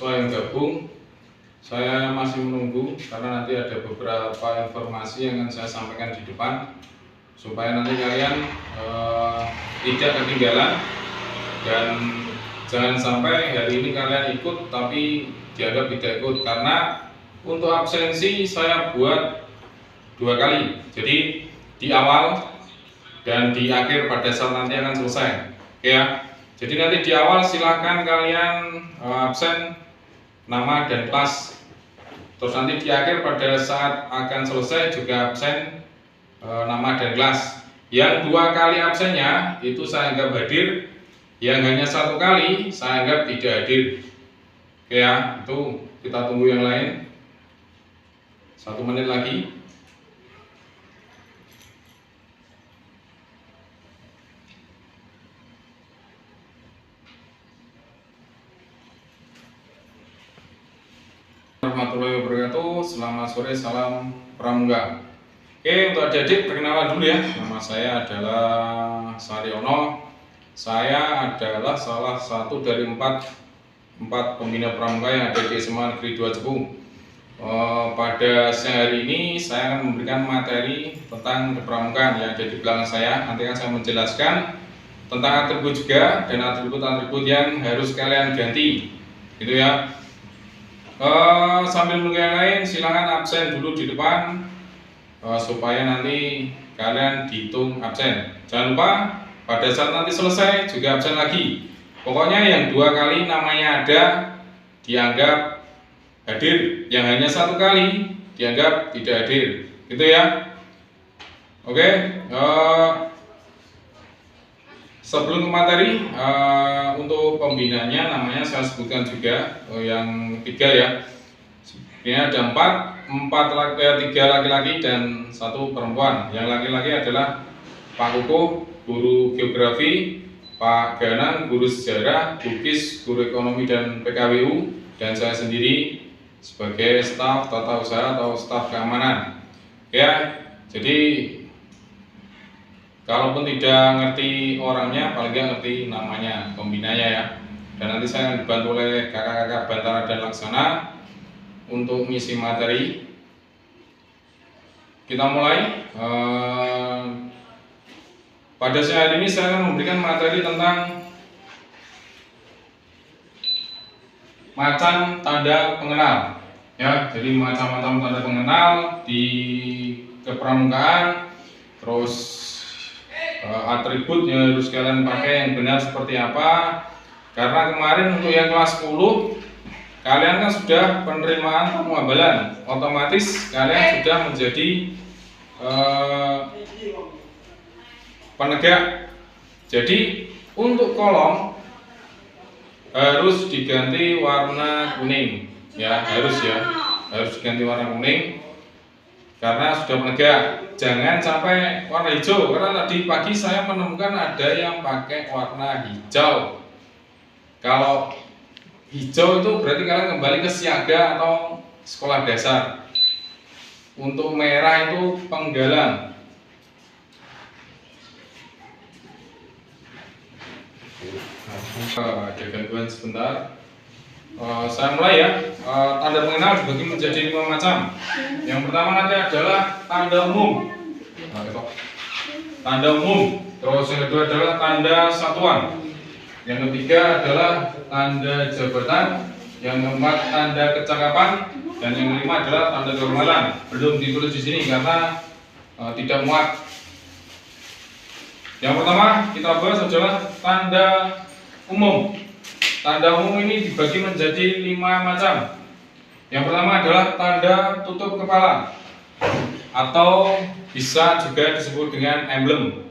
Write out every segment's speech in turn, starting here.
mahasiswa yang gabung. Saya masih menunggu karena nanti ada beberapa informasi yang akan saya sampaikan di depan supaya nanti kalian tidak ketinggalan dan jangan sampai hari ini kalian ikut tapi dianggap tidak ikut, karena untuk absensi saya buat 2 kali, jadi di awal dan di akhir pada saat nanti akan selesai. Oke ya, jadi nanti di awal silahkan kalian absen nama dan kelas, terus nanti di akhir pada saat akan selesai juga absen nama dan kelas. Yang 2 kali absennya itu saya anggap hadir, yang hanya 1 kali saya anggap tidak hadir. Oke ya, itu kita tunggu yang lain 1 menit lagi. Warahmatullahi wabarakatuh. Selamat sore, salam pramuka. Oke, untuk adik-adik perkenalan dulu ya. Nama saya adalah Saryono. Saya adalah salah satu dari 4 pembina pramuka yang ada di SMA Negeri 2 Cepu. Pada siang hari ini saya akan memberikan materi tentang kepramukaan yang ada di belakang saya. Nanti akan saya menjelaskan tentang atribut juga dan atribut-atribut yang harus kalian ganti, gitu ya. Sambil menunggu yang lain, silahkan absen dulu di depan supaya nanti kalian dihitung absen. Jangan lupa pada saat nanti selesai juga absen lagi. Pokoknya yang 2 kali namanya ada dianggap hadir, yang hanya 1 kali dianggap tidak hadir, gitu ya. Oke, sebelum ke materi, untuk pembinanya namanya saya sebutkan juga yang 3 ya. Ini ada 3 laki-laki dan 1 perempuan. Yang laki-laki adalah Pak Kukuh, guru geografi, Pak Ganang, guru sejarah, Bukis, guru ekonomi dan PKWU, dan saya sendiri sebagai staf tata usaha atau staf keamanan. Ya, jadi kalaupun tidak ngerti orangnya, paling nggak ngerti namanya, pembinanya ya. Dan nanti saya akan dibantu oleh kakak-kakak Bantara dan Laksana untuk mengisi materi. Kita mulai. Pada saat ini saya akan memberikan materi tentang macam tanda pengenal. Ya, jadi macam-macam tanda pengenal di kepramukaan, terus atribut yang harus kalian pakai yang benar seperti apa. Karena kemarin untuk yang kelas 10 kalian kan sudah penerimaan pengabalan, otomatis kalian sudah menjadi penegak. Jadi untuk kolom harus diganti warna kuning ya, harus diganti warna kuning karena sudah penegak. Jangan sampai warna hijau, karena tadi pagi saya menemukan ada yang pakai warna hijau. Kalau hijau itu berarti kalian kembali ke siaga atau sekolah dasar. Untuk merah itu penggalan. Ada gangguan sebentar. Saya mulai ya. Tanda pengenal dibagi menjadi 5 macam. Yang pertama nanti adalah tanda umum. Tanda umum. Terus yang kedua adalah tanda satuan. Yang ketiga adalah tanda jabatan. Yang keempat tanda kecakapan. Dan yang kelima adalah tanda kehormatan. Belum ditulis di sini karena tidak muat. Yang pertama kita bahas adalah tanda umum. Tanda umum ini dibagi menjadi 5 macam. Yang pertama adalah tanda tutup kepala, atau bisa juga disebut dengan emblem.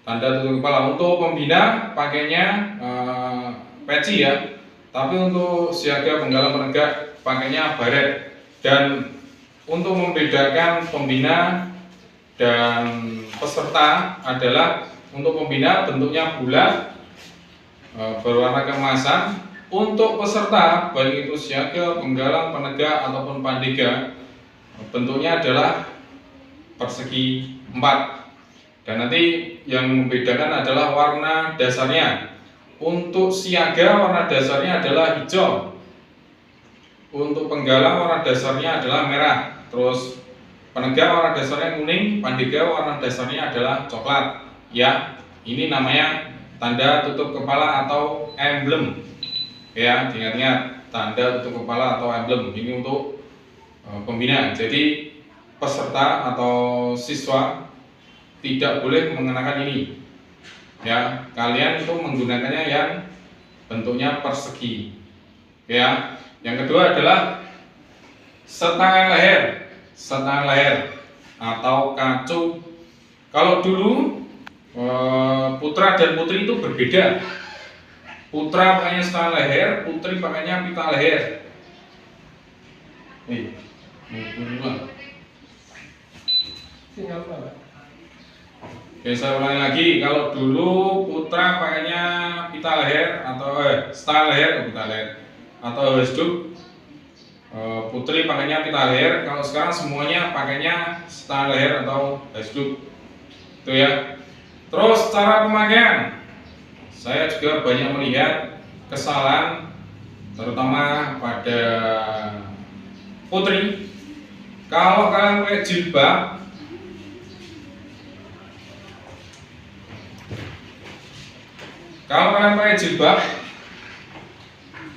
Tanda tutup kepala untuk pembina pakainya peci ya, tapi untuk siaga penggalang penegak pakainya baret. Dan untuk membedakan pembina dan peserta adalah untuk pembina bentuknya bulat berwarna keemasan. Untuk peserta baik itu siaga, penggalang, penegak ataupun pandega, bentuknya adalah persegi 4. Dan nanti yang membedakan adalah warna dasarnya. Untuk siaga warna dasarnya adalah hijau. Untuk penggalang warna dasarnya adalah merah, terus penegak warna dasarnya kuning, pandega warna dasarnya adalah coklat. Ya, ini namanya tanda tutup kepala atau emblem. Ya, ingat-ingat, tanda tutup kepala atau emblem ini untuk pembina. Jadi peserta atau siswa tidak boleh mengenakan ini. Ya, kalian itu menggunakannya yang bentuknya persegi. Ya, yang kedua adalah setengah leher, setengah leher atau kacu. Kalau dulu putra dan putri itu berbeda. Putra pakainya setengah leher, putri pakainya pita leher. Nih, Oke, saya ulangi lagi. Kalau dulu putra pakainya pita leher atau setengah leher, pita leher atau hesduk. Putri pakainya pita leher. Kalau sekarang semuanya pakainya setengah leher atau hesduk. Itu ya. Terus cara pemakaian. Saya juga banyak melihat kesalahan, terutama pada putri. Kalau kalian pakai jilbab,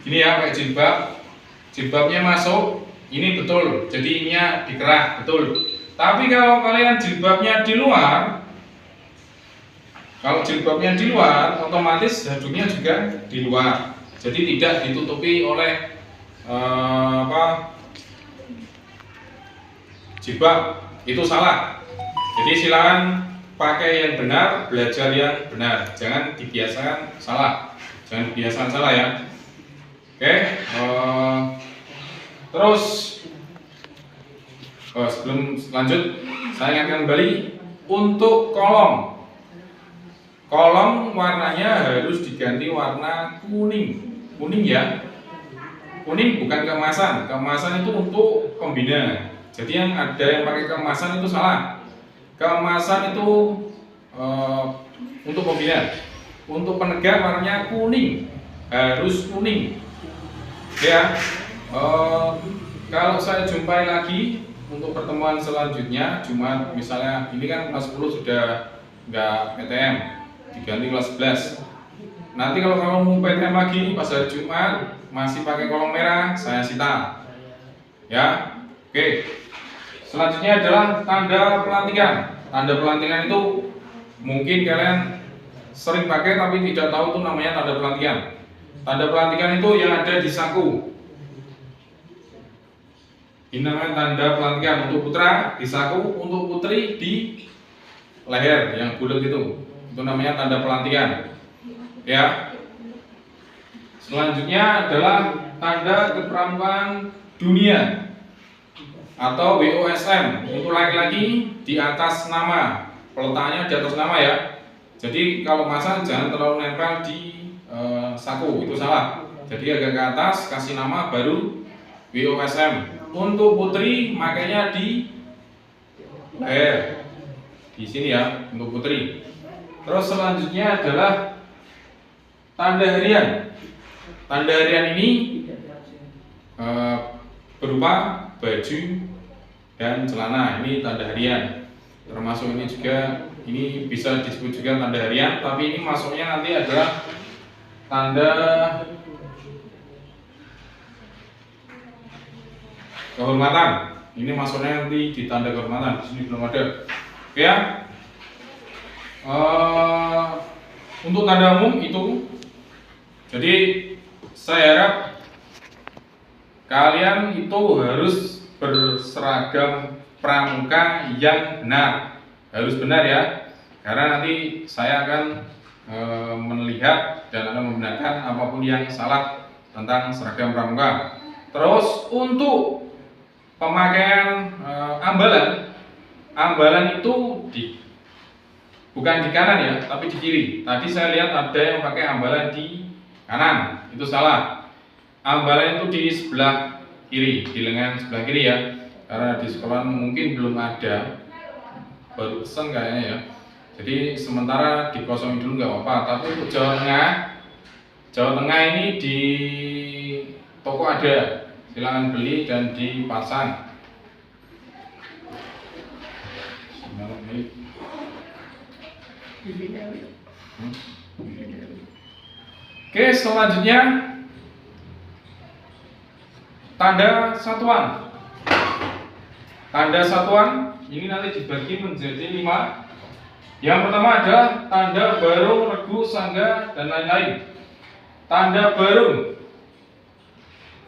gini ya, pakai jilbab, jilbabnya masuk, ini betul, jadinya dikerah, betul. Tapi kalau kalian jilbabnya di luar, otomatis hidungnya juga di luar, jadi tidak ditutupi oleh jilbab. Itu salah. Jadi silakan pakai yang benar, belajar yang benar, jangan dibiasakan salah, ya. Oke, terus sebelum lanjut, saya ingatkan kembali untuk kolom warnanya harus diganti warna kuning ya. Kuning bukan kemasan itu untuk pembina. Jadi yang ada yang pakai kemasan itu salah. Kemasan itu untuk pembina. Untuk penegak warnanya kuning, harus kuning. Ya, kalau saya jumpai lagi untuk pertemuan selanjutnya, Jumat misalnya, ini kan kelas 10 sudah nggak PTM, diganti kelas 11. Nanti kalau kamu mau PTM lagi pas hari Jumat masih pakai kolom merah, saya sita. Ya, oke. Selanjutnya adalah tanda pelantikan. Tanda pelantikan itu mungkin kalian sering pakai tapi tidak tahu itu namanya tanda pelantikan. Tanda pelantikan itu yang ada di saku. Ini namanya tanda pelantikan untuk putra di saku, untuk putri di leher yang bulat itu. Itu namanya tanda pelantikan. Ya. Selanjutnya adalah tanda kepramukaan dunia atau WOSM. Untuk laki-laki di atas nama, peletakannya di atas nama ya. Jadi kalau masang jangan terlalu nempel di saku, itu salah. Jadi agak ke atas, kasih nama baru WOSM. Untuk putri makanya di leher, di sini ya untuk putri. Terus selanjutnya adalah tanda harian. Tanda harian ini berupa baju dan celana. Ini tanda harian. Termasuk ini juga, ini bisa disebut juga tanda harian, tapi ini masuknya nanti adalah tanda kehormatan. Ini masuknya nanti di tanda kehormatan. Di sini belum ada. Oke ya. Untuk tanda umum itu. Jadi saya harap kalian itu harus berseragam pramuka yang benar, harus benar ya, karena nanti saya akan melihat dan akan membenarkan apapun yang salah tentang seragam pramuka. Terus untuk pemakaian ambalan itu bukan di kanan ya, tapi di kiri. Tadi saya lihat ada yang pakai ambalan di kanan, itu salah. Ambalan itu di sebelah kiri, di lengan sebelah kiri ya. Karena di sekolah mungkin belum ada, baru pesen kayaknya ya. Jadi sementara dikosongin dulu nggak apa-apa. Tapi untuk Jawa Tengah ini di toko ada silakan beli dan dipasang. Oke, selanjutnya tanda satuan. Tanda satuan ini nanti dibagi menjadi 5. Yang pertama adalah tanda barung, regu, sangga, dan lain-lain. Tanda barung.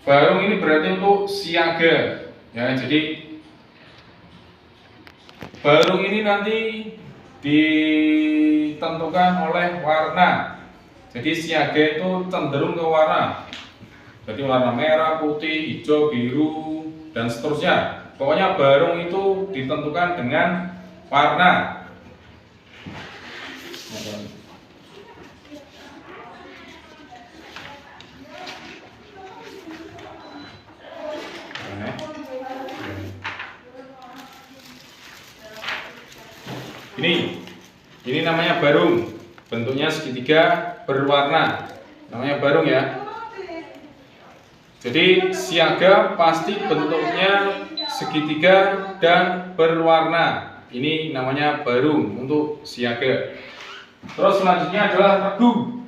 Barung ini berarti untuk siaga. Ya, jadi barung ini nanti ditentukan oleh warna. Jadi siaga itu cenderung ke warna. Jadi warna merah, putih, hijau, biru, dan seterusnya. Pokoknya barung itu ditentukan dengan warna. Ini namanya barung. Bentuknya segitiga berwarna. Namanya barung ya. Jadi siaga pasti bentuknya segitiga dan berwarna. Ini namanya barung untuk siaga. Terus selanjutnya adalah regu.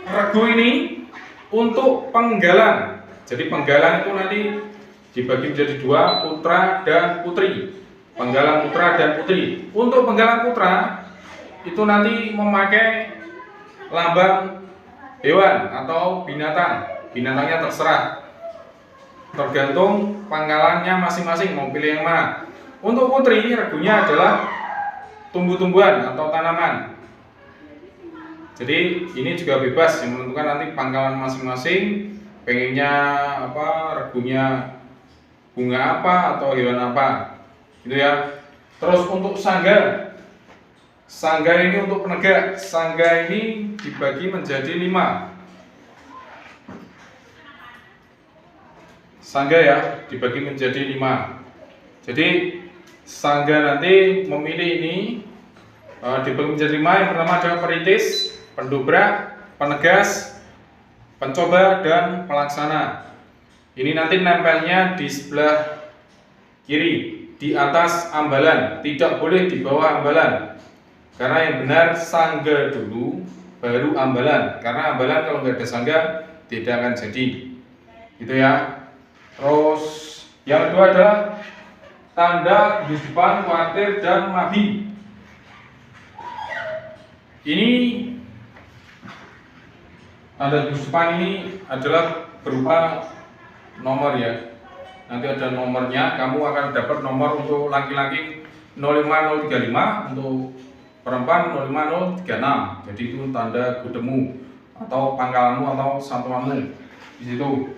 Regu ini untuk penggalan. Jadi penggalan itu nanti dibagi menjadi 2, putra dan putri. Penggalan putra dan putri. Untuk penggalan putra itu nanti memakai lambang hewan atau binatang. Binatangnya terserah, tergantung pangkalannya masing-masing mau pilih yang mana. Untuk putri regunya adalah tumbuh-tumbuhan atau tanaman. Jadi ini juga bebas yang menentukan nanti pangkalan masing-masing. Pengennya apa, regunya bunga apa atau hewan apa, gitu ya. Terus untuk sangga, sangga ini untuk penegak. Sangga ini dibagi menjadi 5. Sangga ya, dibagi menjadi 5. Jadi sangga nanti memilih ini dibagi menjadi 5. Yang pertama adalah peritis, pendobrak, penegas, pencoba, dan pelaksana. Ini nanti nempelnya di sebelah kiri, di atas ambalan, tidak boleh di bawah ambalan. Karena yang benar sangga dulu, baru ambalan. Karena ambalan kalau nggak ada sangga tidak akan jadi, gitu ya. Terus yang kedua adalah tanda guyuban, kuartir, dan mabi. Ini tanda guyuban ini adalah berupa nomor ya. Nanti ada nomornya, kamu akan dapat nomor untuk laki-laki 05035, untuk perempuan 05036. Jadi itu tanda gudemu atau pangkalanmu atau satuanmu di situ.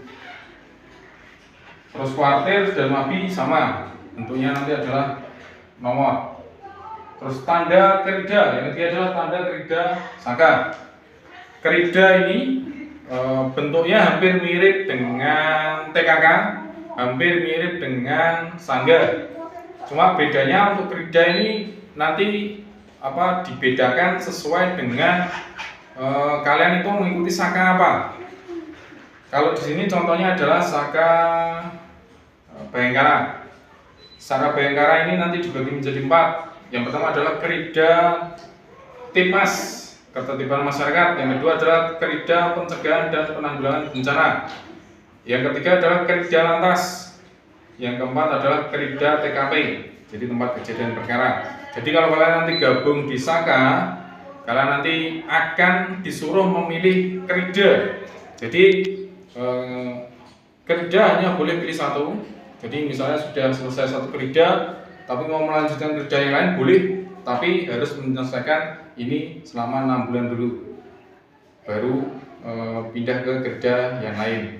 Terus kuartir dan mabi sama, bentuknya nanti adalah nomor. Terus tanda kerida, yang ketiga adalah tanda kerida saka. Kerida ini bentuknya hampir mirip dengan TKK, hampir mirip dengan sangga. Cuma bedanya untuk kerida ini nanti dibedakan sesuai dengan kalian itu mengikuti saka apa. Kalau di sini contohnya adalah saka Bayangkara. Saka Bayangkara ini nanti dibagi menjadi 4. Yang pertama adalah kerida Tipmas, ketertiban masyarakat. Yang kedua adalah kerida pencegahan dan penanggulangan bencana. Yang ketiga adalah kerida lantas. Yang keempat adalah kerida TKP, jadi tempat kejadian perkara. Jadi kalau kalian nanti gabung di saka, kalian nanti akan disuruh memilih kerida. Jadi kerida hanya boleh pilih satu. Jadi misalnya sudah selesai satu kerida, tapi mau melanjutkan kerja yang lain boleh, tapi harus menyelesaikan ini selama 6 bulan dulu, baru pindah ke kerja yang lain.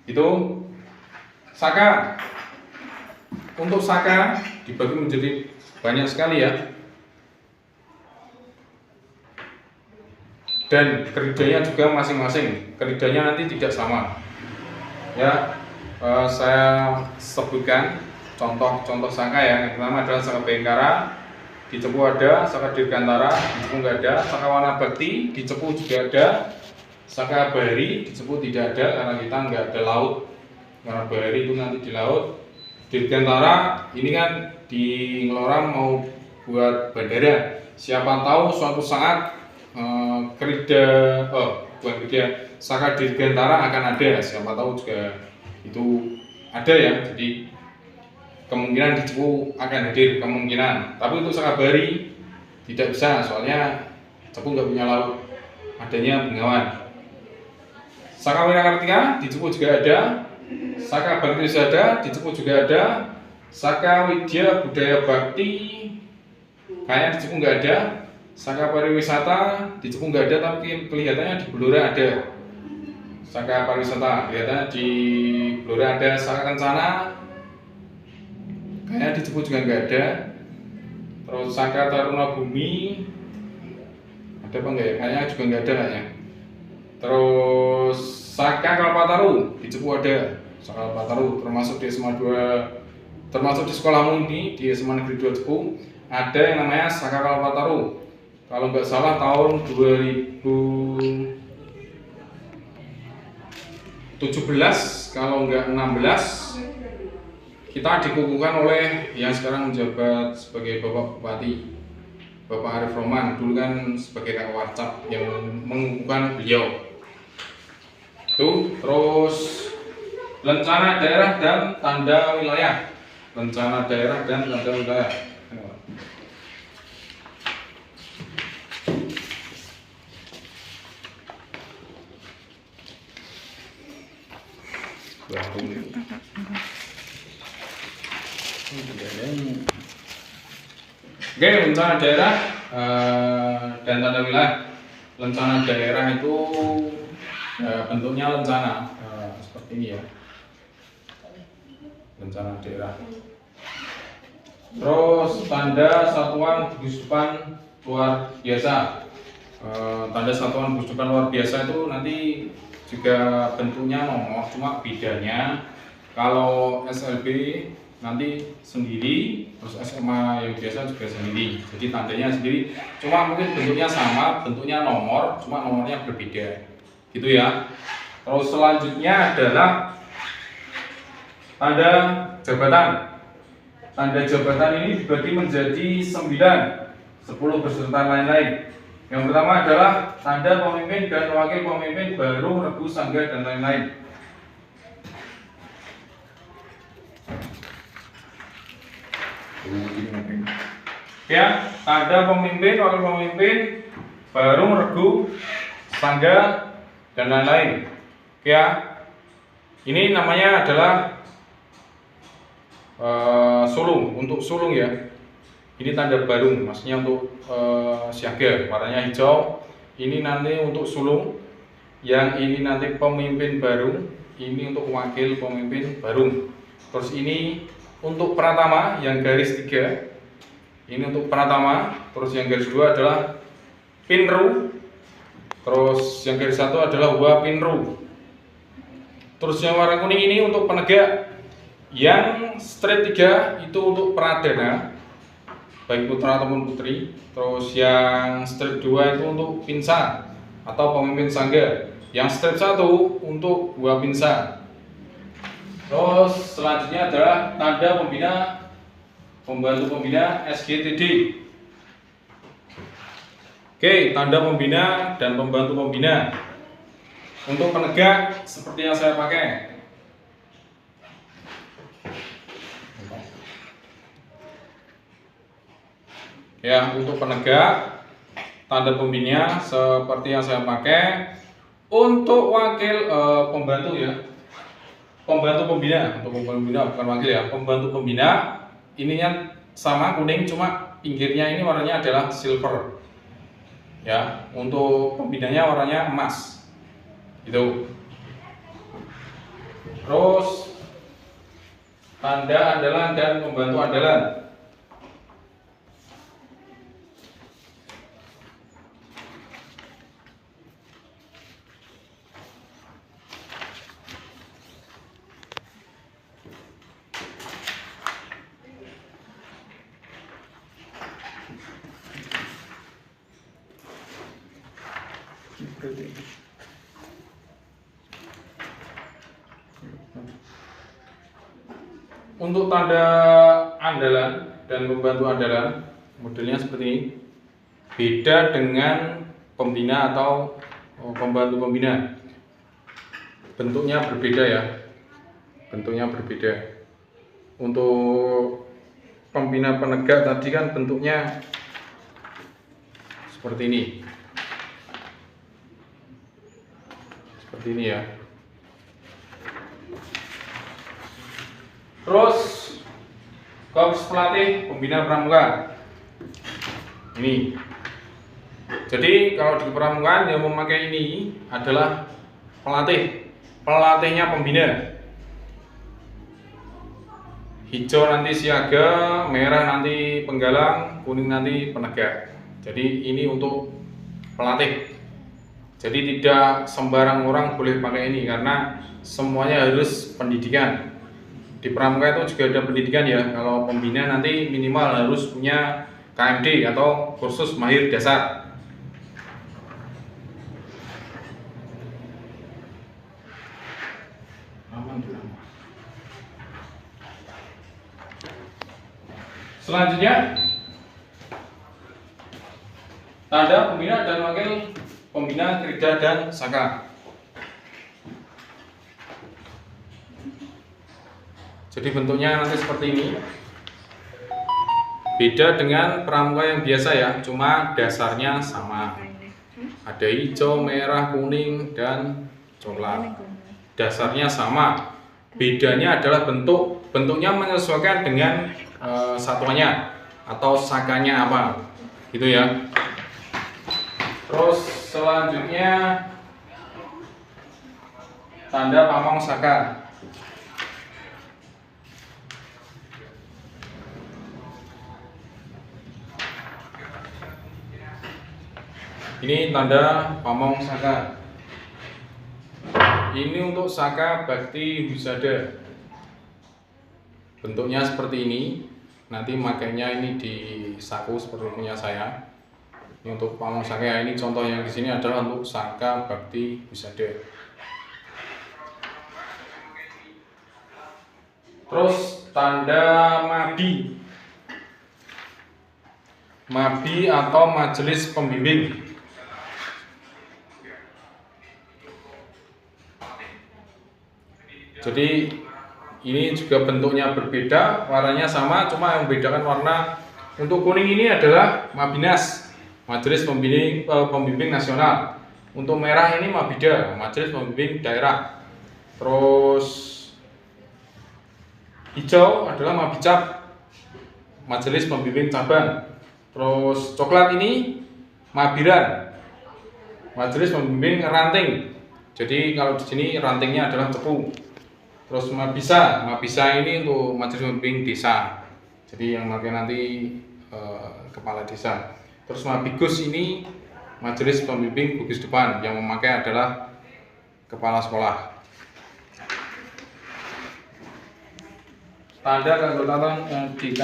Itu saka. Untuk saka dibagi menjadi banyak sekali ya, dan keridanya juga masing-masing. Keridanya nanti tidak sama ya. Saya sebutkan contoh saka ya. Yang pertama adalah saka Bayangkara, di Cepu ada. Saka Dirgantara, di Cepu nggak ada. Saka Warna Bakti, di Cepu juga ada. Saka Bahari, di Cepu tidak ada karena kita nggak ada laut. karena bahari itu nanti di laut. Dirgantara ini kan di Ngelorang mau buat bandara. Siapa tahu suatu saat Saka Dirgantara akan ada. Siapa tahu juga itu ada ya. Jadi kemungkinan di Cepu akan hadir, kemungkinan. Tapi untuk Saka Bahari tidak bisa, soalnya Cepu nggak punya laut, adanya Bengawan. Saka Wirakartika di Cepu juga ada. Saka Bakti Wisada di Cepu juga ada. Saka Widya Budaya Bakti kayaknya di Cepu nggak ada. Saka Pariwisata di Cepu nggak ada, tapi kelihatannya di Blora ada. Saka Pariwisata kelihatannya di Blora ada. Saka Kencana kayaknya di Cepu juga nggak ada. Terus Saka Taruna Bumi ada apa enggak ya? Kayaknya juga nggak ada kayaknya. Terus Saka Kalpataru di Cepu ada. Saka Kalpataru termasuk di SMA 2, termasuk di sekolahmu ini di SMA Negeri 2 Cepu ada yang namanya Saka Kalpataru. Kalau nggak salah tahun 2017 kalau nggak 16 kita dikukuhkan oleh yang sekarang menjabat sebagai Bapak Bupati, Bapak Arif Roman, dulu kan sebagai kakak warcap yang mengukuhkan beliau. Itu terus rencana daerah dan tanda wilayah. Rencana daerah dan tanda wilayah. Oke, rencana daerah dan tanda wilayah. Rencana daerah itu bentuknya rencana seperti ini ya. Rencana daerah. Terus tanda satuan gusupan luar biasa. Tanda satuan gusupan luar biasa itu nanti juga bentuknya nomor, cuma bedanya kalau SLB nanti sendiri, terus SMA yang biasa juga sendiri. Jadi tandanya sendiri, cuma mungkin bentuknya sama, bentuknya nomor, cuma nomornya berbeda. Gitu ya. Terus selanjutnya adalah tanda jabatan. Tanda jabatan ini dibagi menjadi 9, 10 beserta lain-lain. Yang pertama adalah tanda pemimpin dan wakil pemimpin baru, regu, sangga, dan lain-lain. Ya, tanda pemimpin, wakil pemimpin baru, regu, sangga, dan lain-lain. Ya, ini namanya adalah sulung, untuk sulung ya. Ini tanda baru, maksudnya untuk siaga, warnanya hijau. Ini nanti untuk sulung, yang ini nanti pemimpin baru, ini untuk wakil pemimpin baru. Terus ini untuk pratama yang garis 3, ini untuk pratama. Terus yang garis 2 adalah pinru. Terus yang garis 1 adalah wapinru. Terus yang warna kuning ini untuk penegak. Yang straight 3 itu untuk pradana, baik putra ataupun putri. Terus yang strip 2 itu untuk pinsa atau pemimpin sangga. Yang strip 1 untuk buah pinsa. Terus selanjutnya adalah tanda pembina, pembantu pembina SGTD. Oke, tanda pembina dan pembantu pembina. Untuk penegak seperti yang saya pakai. Ya, untuk penegak tanda pembina seperti yang saya pakai. Untuk wakil pembantu ya, pembantu pembina, untuk pembina bukan wakil ya, pembantu pembina ininya sama kuning, cuma pinggirnya ini warnanya adalah silver. Ya, untuk pembinanya warnanya emas. Itu. Terus tanda andalan dan pembantu andalan. Untuk tanda andalan dan pembantu andalan modelnya seperti ini, beda dengan pembina atau pembantu pembina. Bentuknya berbeda ya, bentuknya berbeda. Untuk pembina penegak tadi kan bentuknya seperti ini, seperti ini ya. Terus korps pelatih pembina pramuka ini. Jadi kalau di pramuka yang memakai ini adalah pelatihnya pembina. Hijau nanti siaga, merah nanti penggalang, kuning nanti penegak. Jadi ini untuk pelatih. Jadi tidak sembarang orang boleh pakai ini karena semuanya harus pendidikan. Di pramuka itu juga ada pendidikan ya. Kalau pembina nanti minimal harus punya KMD atau kursus mahir dasar. Selanjutnya tanda pembina dan wakil pembina Krida dan Saka. Jadi bentuknya nanti seperti ini. Beda dengan pramuka yang biasa ya, cuma dasarnya sama. Ada hijau, merah, kuning, dan coklat. Dasarnya sama. Bedanya adalah bentuknya menyesuaikan dengan satuannya atau sakanya apa, gitu ya. Terus selanjutnya tanda pamong saka. Ini tanda pamong saka. Ini untuk saka bakti wisada. Bentuknya seperti ini. Nanti makainya ini di saku seperti punya saya. Ini untuk pamong saka. Ini contoh yang di sini adalah untuk saka bakti wisada. Terus tanda mabi. Mabi atau majelis pembimbing. Jadi ini juga bentuknya berbeda, warnanya sama, cuma yang membedakan warna. Untuk kuning ini adalah Mabinas, Majelis Pembimbing Nasional. Untuk merah ini Mabida, Majelis Pembimbing Daerah. Terus hijau adalah Mabicap, Majelis Pembimbing Cabang. Terus coklat ini Mabiran, Majelis Pembimbing Ranting. Jadi kalau di sini rantingnya adalah cepu. Terus Mabisa ini untuk majelis pembimbing desa. Jadi yang pakai nanti kepala desa. Terus Mabigus ini majelis pembimbing gugus depan, yang memakai adalah kepala sekolah. Tanda keanggotaan LDK.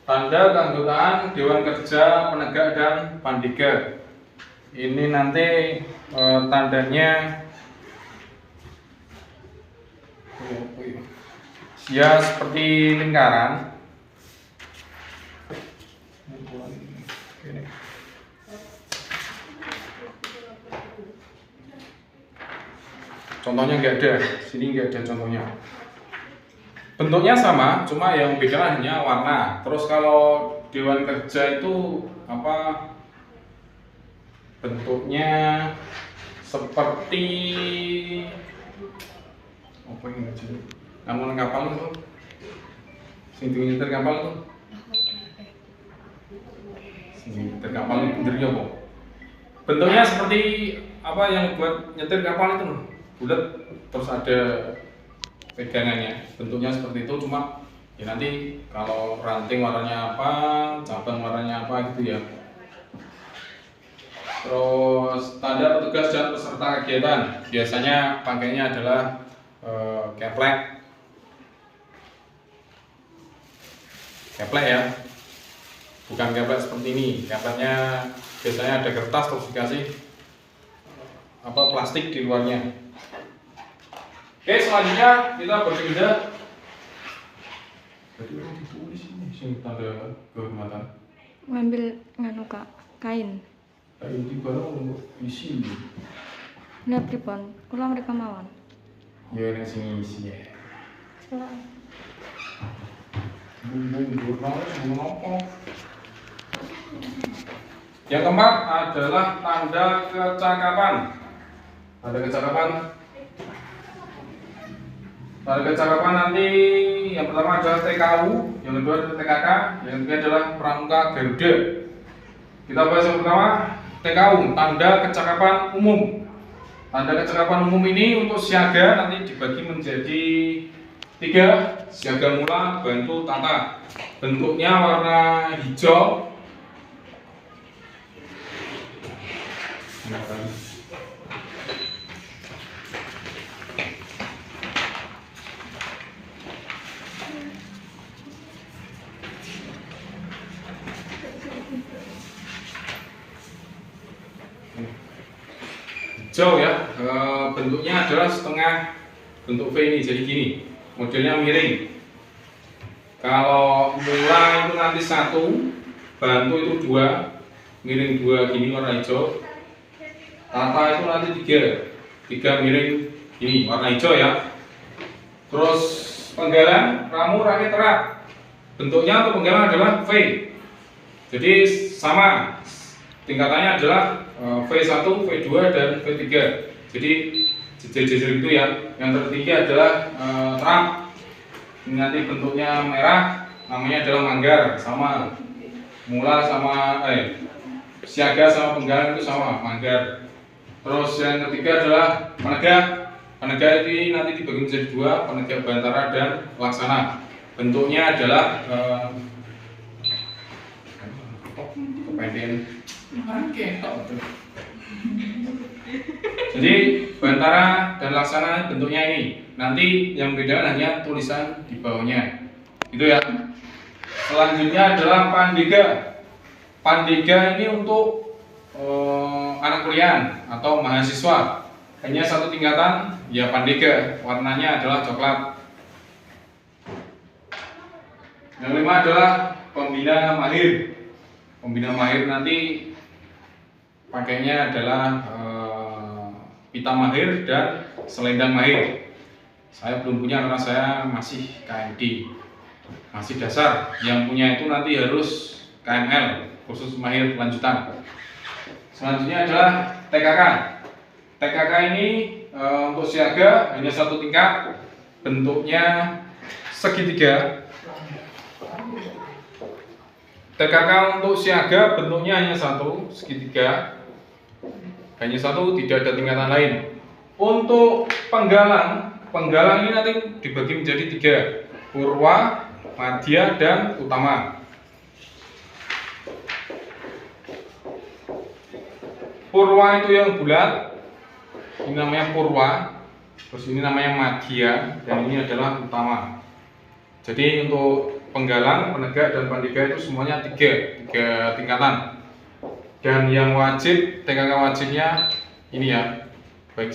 Tanda keanggotaan Dewan Kerja Penegak dan Pandega. Ini nanti tandanya ya seperti lingkaran. Contohnya nggak ada, sini nggak ada contohnya. Bentuknya sama, cuma yang beda hanya warna. Terus kalau Dewan Kerja itu apa? Bentuknya seperti apa ini? Namun kapal itu, sing nyetir kapal itu, sing nyetir kapal itu bener ya kok. Bentuknya seperti apa yang buat nyetir kapal itu, bulat, terus ada pegangannya. Bentuknya seperti itu, cuma ya nanti kalau ranting warnanya apa, cabang warnanya apa gitu ya. Terus tanda petugas dan peserta kegiatan, biasanya pakainya adalah keplek. keplek ya, bukan keplek seperti ini. Kepleknya biasanya ada kertas terus dikasih plastik di luarnya. Oke, selanjutnya kita berpindah. Jadi ditulis ini sing tanda kehormatan. Ngambil kain. Kain di barang untuk isi. Nah, pripun? Kula mereka mawon. Ya nek sing isi ya. Kula Yang keempat adalah tanda kecakapan. Tanda kecakapan. Tanda kecakapan nanti yang pertama adalah TKU, yang kedua adalah TKK, yang ketiga adalah Pramuka Garuda. Kita bahas yang pertama TKU, tanda kecakapan umum. Tanda kecakapan umum ini untuk siaga nanti dibagi menjadi 3, siaga mula, bantu, tata. Bentuknya warna hijau. Hijau ya, bentuknya adalah setengah bentuk V ini, jadi gini, modelnya miring. Kalau mula itu nanti 1, bantu itu 2, miring 2 gini warna hijau. Tata itu nanti 3 miring ini warna hijau ya. Terus penggalan ramu rakit erat, bentuknya untuk penggalan adalah V. Jadi sama, tingkatannya adalah V1, V2 dan V3. Jadi jejer-jejer itu ya. Yang tertinggi adalah terap. Ini nanti bentuknya merah, namanya adalah manggar, sama. Mula sama siaga sama penggalan itu sama, manggar. Terus yang ketiga adalah penegak. Penegak ini nanti dibagi menjadi 2, penegak bantara dan laksana. Bentuknya adalah kependekan. Jadi bantara dan laksana bentuknya ini. Nanti yang beda hanya tulisan di bawahnya. Itu ya. Selanjutnya adalah pandega. Pandega ini untuk anak kuliah atau mahasiswa. Hanya 1 tingkatan, ya pandega. Warnanya adalah coklat. Yang 5 adalah pembina mahir. Pembina mahir nanti pakainya adalah pita mahir dan selendang mahir. Saya belum punya karena saya masih KMD, masih dasar. Yang punya itu nanti harus KML, khusus mahir lanjutan. Selanjutnya adalah TKK. TKK ini untuk siaga hanya 1 tingkat, bentuknya segitiga. TKK untuk siaga bentuknya hanya 1, segitiga. Hanya 1, tidak ada tingkatan lain. Untuk penggalang ini nanti dibagi menjadi 3, purwa, madya, dan utama. Purwa itu yang bulat, ini namanya purwa, terus ini namanya madya, dan ini adalah utama. Jadi untuk penggalang, penegak, dan pandega itu semuanya 3 tingkatan. Dan yang wajib, TKK wajibnya ini ya, baik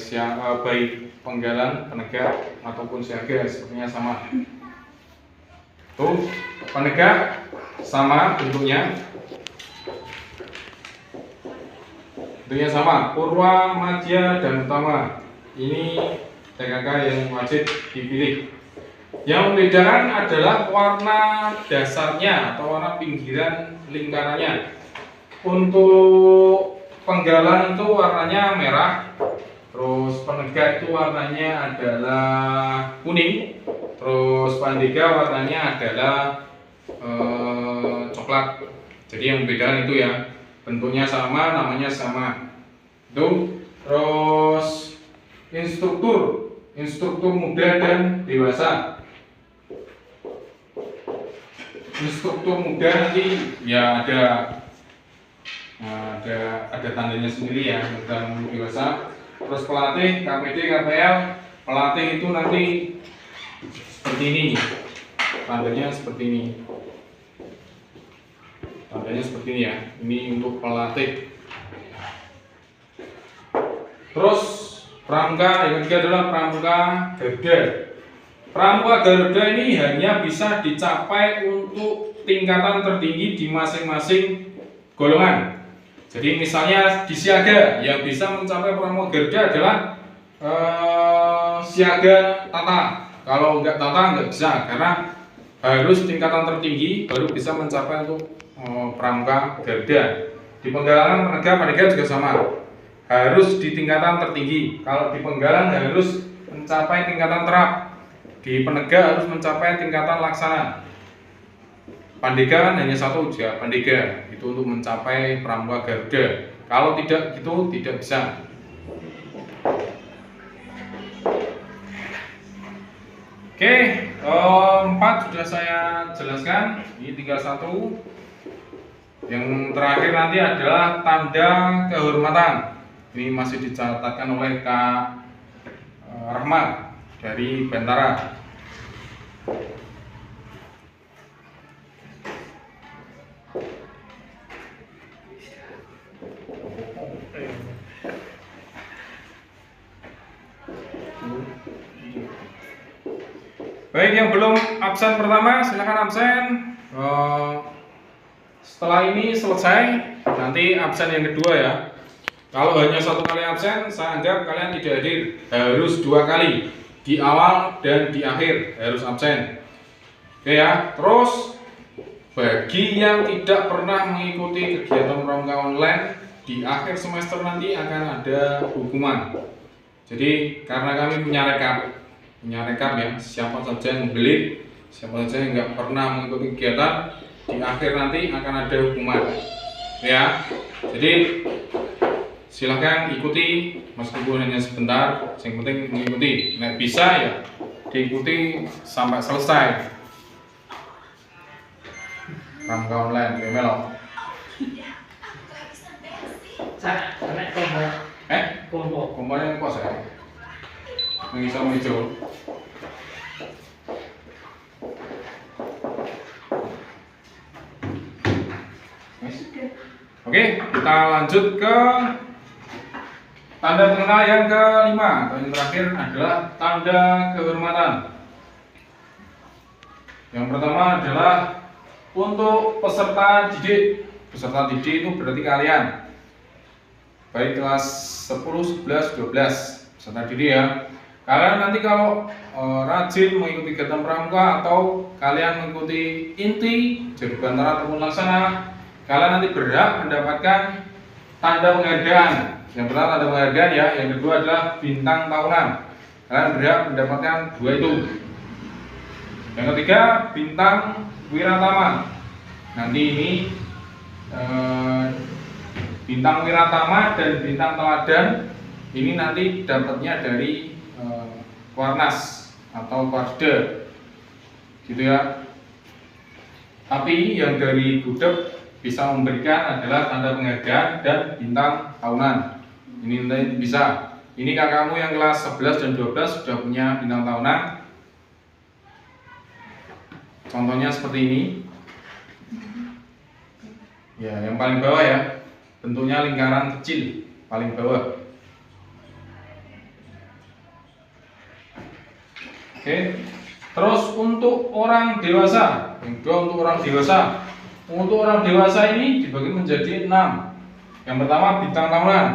penggalang, penegak, ataupun siaga sepertinya sama. Tuh, penegak sama bentuknya. Bentuknya sama, purwa, madya, dan utama. Ini TKK yang wajib dipilih. Yang membedakan adalah warna dasarnya atau warna pinggiran lingkarannya. Untuk penggalang itu warnanya merah, terus penegak itu warnanya adalah kuning, terus pandega warnanya adalah coklat. Jadi yang membedakan itu ya, bentuknya sama, namanya sama. Itu terus instruktur muda dan dewasa. Instruktur muda nanti ya ada tandanya sendiri ya, muda dewasa. Terus pelatih KPD, KPL, pelatih itu nanti seperti ini, tandanya seperti ini. tandanya seperti ini ya. Ini untuk pelatih. Terus pramuka yang ketiga adalah pramuka Garuda. Pramuka Garuda ini hanya bisa dicapai untuk tingkatan tertinggi di masing-masing golongan. Jadi misalnya di siaga yang bisa mencapai pramuka Garuda adalah siaga tata. Kalau enggak tata enggak bisa, karena harus tingkatan tertinggi baru bisa mencapai untuk pramuka Garuda. Di penggalangan penegak juga sama, harus di tingkatan tertinggi. Kalau di penggalang harus mencapai tingkatan terap, di penegak harus mencapai tingkatan laksana. Pandega kan hanya satu saja, pandega itu untuk mencapai pramuka Garuda. Kalau tidak gitu tidak bisa. Oke, 4 sudah saya jelaskan. Ini tinggal 1. Yang terakhir nanti adalah tanda kehormatan. Ini masih dicatatkan oleh Kak Rahmat dari Bantara. Baik, yang belum absen pertama silakan absen. Setelah ini selesai, nanti absen yang kedua ya. Kalau hanya 1 kali absen, saya anggap kalian tidak hadir. Harus 2 kali, di awal dan di akhir harus absen. Oke ya. Terus bagi yang tidak pernah mengikuti kegiatan pramuka online, di akhir semester nanti akan ada hukuman. Jadi karena kami punya rekap ya, siapa saja yang belit, siapa saja yang nggak pernah mengikuti kegiatan, di akhir nanti akan ada hukuman ya. Jadi silahkan ikuti meskipun hanya sebentar, yang penting mengikuti. Nah, bisa ya diikuti sampai selesai pramuka online Melo. Komponen kos ya, yang bisa muncul. Oke, kita lanjut ke tanda pengenal yang kelima. Yang terakhir adalah tanda kehormatan. Yang pertama adalah untuk peserta didik. Peserta didik itu berarti kalian, baik kelas 10, 11, 12 peserta didik ya. Kalian nanti kalau rajin mengikuti kegiatan pramuka atau kalian mengikuti inti, jadi bantara ataupun laksana, kalian nanti berhak mendapatkan tanda penghargaan. Yang pertama tanda penghargaan ya, yang kedua adalah bintang tahunan. Kalian berhak mendapatkan 2 itu. Yang ketiga bintang wiratama. Nanti ini bintang wiratama dan bintang teladan ini nanti dapatnya dari Warnas atau Warda gitu ya. Tapi yang dari Gudeg bisa memberikan adalah tanda penghargaan dan bintang tahunan. Ini nanti bisa. Ini kakakmu yang kelas 11 dan 12 sudah punya bintang tahunan. Contohnya seperti ini. Ya, yang paling bawah ya. Bentuknya lingkaran kecil, paling bawah. Oke. Terus untuk orang dewasa, yang kedua untuk orang dewasa. Untuk orang dewasa ini dibagi menjadi 6. Yang pertama bintang tahunan,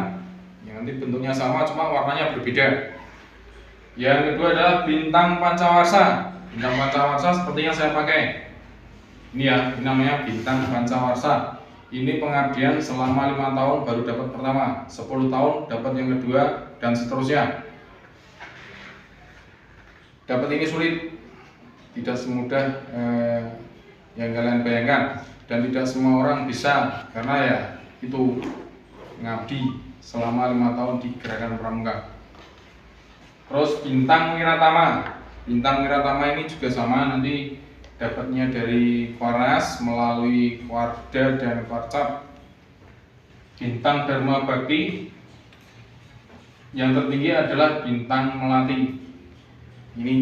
yang nanti bentuknya sama cuma warnanya berbeda. Yang kedua adalah bintang pancawarsa. Bintang pancawarsa seperti yang saya pakai. Ini ya, ini namanya bintang pancawarsa. Ini pengabdian selama 5 tahun baru dapat pertama, 10 tahun dapat yang kedua, dan seterusnya. Dapat ini sulit, tidak semudah yang kalian bayangkan, dan tidak semua orang bisa, karena ya itu ngabdi selama 5 tahun di gerakan pramuka. Terus bintang wiratama. Bintang wiratama ini juga sama, nanti dapatnya dari Warnas melalui Warda dan Warcap. Bintang Dharma Bakti yang tertinggi adalah bintang Melati. Ini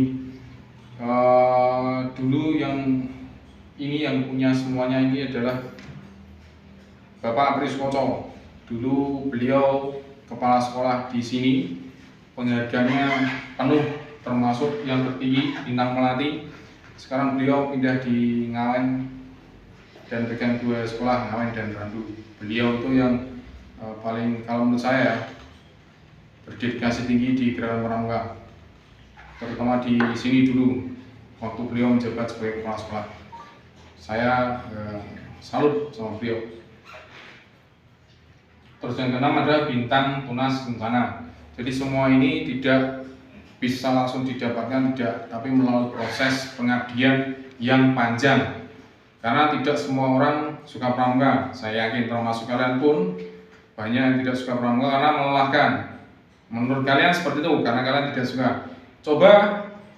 dulu yang punya semuanya ini adalah Bapak Priskoco. Dulu beliau kepala sekolah di sini, penghargaannya penuh, termasuk yang tertinggi bintang melati. Sekarang beliau pindah di Ngawen dan pegang 2 sekolah, Ngawen dan Randu. Beliau itu yang paling, kalau menurut saya, berdedikasi tinggi di Gerakan Pramuka, terutama di sini dulu waktu beliau menjabat sebagai kepala sekolah. Saya salut sama beliau. Terus yang keenam adalah bintang tunas kencana. Jadi semua ini tidak bisa langsung didapatkan, tidak, tapi melalui proses pengabdian yang panjang. Karena tidak semua orang suka pramuka. Saya yakin termasuk kalian pun banyak yang tidak suka pramuka karena melelahkan. Menurut kalian seperti itu karena kalian tidak suka. Coba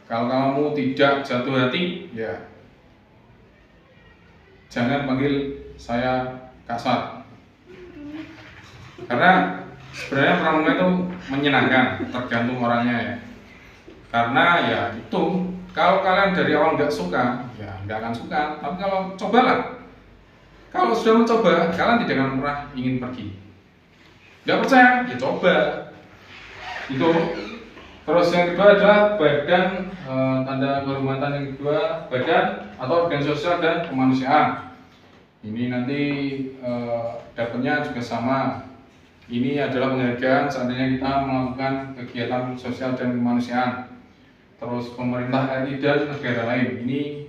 kalau kamu tidak jatuh hati, ya jangan panggil saya kasar. Karena sebenarnya pramuka itu menyenangkan, tergantung orangnya ya. Karena ya itu, kalau kalian dari awal nggak suka, ya nggak akan suka. Tapi kalau cobalah, kalau sudah mencoba, kalian tidak akan pernah ingin pergi. Nggak percaya, ya coba. Itu. Terus yang kedua adalah badan, tanda kehormatan yang kedua, badan atau organ sosial dan kemanusiaan. Ini nanti dapatnya juga sama. Ini adalah penghargaan seandainya kita melakukan kegiatan sosial dan kemanusiaan. Terus pemerintah RI dan negara lain. Ini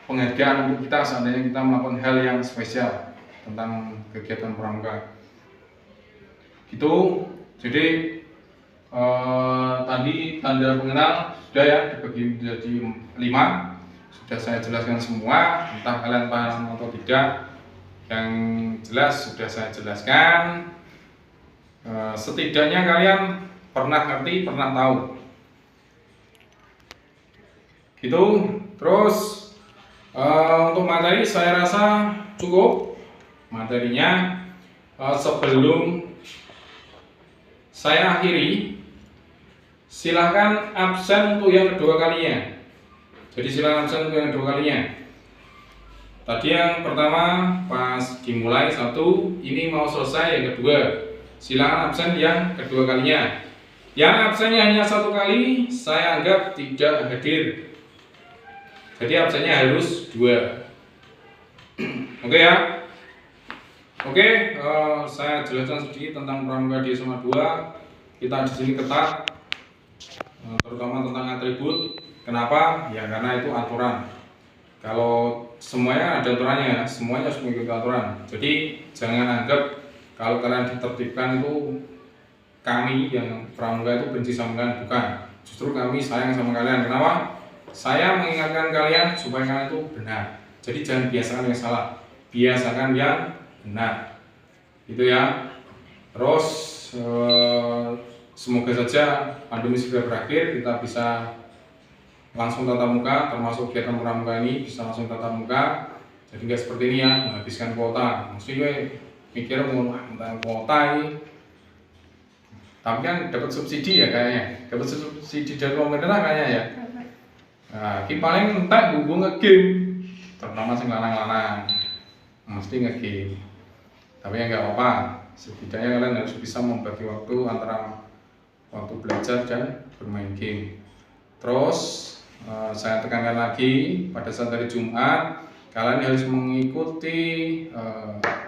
penghargaan untuk kita seandainya kita melakukan hal yang spesial tentang kegiatan pramuka. Gitu. Jadi tadi tanda pengenal sudah ya dibagi menjadi 5. Sudah saya jelaskan semua, entah kalian paham atau tidak. Yang jelas sudah saya jelaskan. Setidaknya kalian pernah ngerti, pernah tahu. Gitu. Terus untuk materi saya rasa cukup materinya. Sebelum saya akhiri, silakan absen untuk yang kedua kalinya. Jadi silakan absen untuk yang kedua kalinya. Tadi yang pertama pas dimulai 1, ini mau selesai yang kedua. Silakan absen yang kedua kalinya. Yang absennya hanya 1 kali, saya anggap tidak hadir. Jadi absennya harus 2. Oke ya. Oke, saya jelaskan sedikit tentang pramuka di SMA 2. Kita di sini ketat, terutama tentang atribut. Kenapa? Ya karena itu aturan. Kalau semuanya ada aturannya, semuanya harus mengikuti aturan. Jadi jangan anggap kalau kalian ditertibkan itu kami yang pramuka itu benci sama kalian, bukan. Justru kami sayang sama kalian. Kenapa? Saya mengingatkan kalian supaya kalian itu benar. Jadi jangan biasakan yang salah, biasakan yang benar. Itu ya. Terus semoga saja pandemi segera berakhir, kita bisa langsung tatap muka, termasuk kegiatan pramuka ini bisa langsung tatap muka. Jadi nggak seperti ini ya, menghabiskan kuota. Maksudnya mikir mau tentang kuota ini, tapi kan dapat subsidi ya kayaknya, dapat subsidi dari pemerintah kayaknya ya. Nah, kita paling entek hubung nge-game, terutama sing lanang-lanang, mesti nge-game. Tapi ya nggak apa-apa, setidaknya kalian harus bisa membagi waktu antara waktu belajar dan bermain game. Terus saya tekankan lagi, pada saat hari Jumat kalian harus mengikuti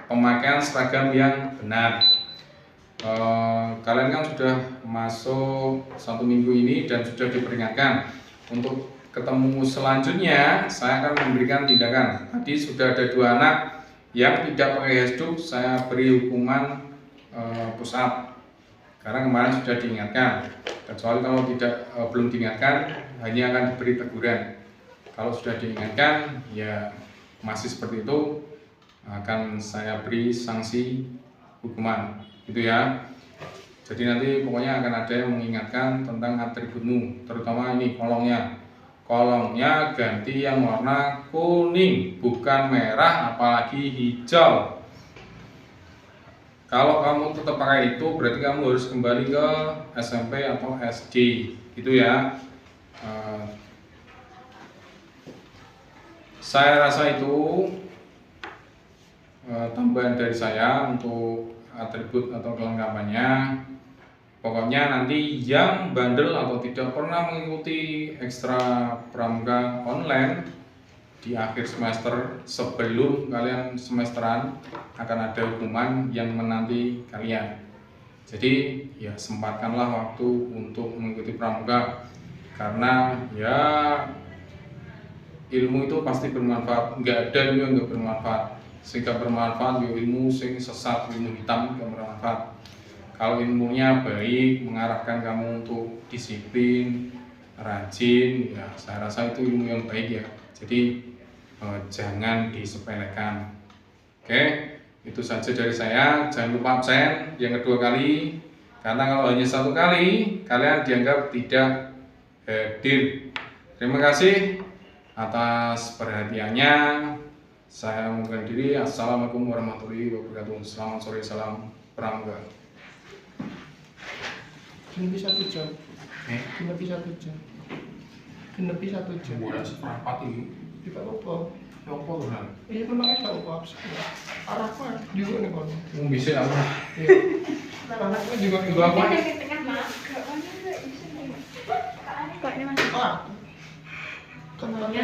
pemakaian seragam yang benar. Kalian kan sudah masuk 1 minggu ini dan sudah diperingatkan. Untuk ketemu selanjutnya saya akan memberikan tindakan. Tadi sudah ada 2 anak yang tidak pakai hasduk, saya beri hukuman push up karena kemarin sudah diingatkan. Kecuali kalau belum diingatkan, hanya akan diberi teguran. Kalau sudah diingatkan, ya masih seperti itu, akan saya beri sanksi hukuman, gitu ya. Jadi nanti pokoknya akan ada yang mengingatkan tentang atributmu, terutama ini kolongnya. Kolongnya ganti yang warna kuning, bukan merah, apalagi hijau. Kalau kamu tetap pakai itu, berarti kamu harus kembali ke SMP atau SD, gitu ya. Saya rasa itu tambahan dari saya untuk atribut atau kelengkapannya. Pokoknya nanti yang bandel atau tidak pernah mengikuti ekstra pramuka online di akhir semester sebelum kalian semesteran akan ada hukuman yang menanti kalian. Jadi ya sempatkanlah waktu untuk mengikuti pramuka, karena ya ilmu itu pasti bermanfaat, nggak ada ilmu yang nggak bermanfaat. Sehingga bermanfaat ya ilmu sing sesat, ilmu hitam nggak bermanfaat. Kalau ilmunya baik, mengarahkan kamu untuk disiplin, rajin, ya saya rasa itu ilmu yang baik ya. Jadi jangan disepelekan. Oke, itu saja dari saya. Jangan lupa absen yang kedua kali, karena kalau hanya satu kali kalian dianggap tidak hadir. Terima kasih atas perhatiannya. Saya mengundur diri. Assalamualaikum warahmatullahi wabarakatuh. Selamat sore, salam pramuka. Lebih 1 jam. Lebih 1 jam. Lebih 1 jam. Boleh seperempat ini. Tidak apa-apa. Apa kan? Ini memang tidak apa-apa. Arahnya juga nih kon. Bisa apa? Iya. Anaknya juga Itu apa? Kok ini mas? Ah. Kenalnya.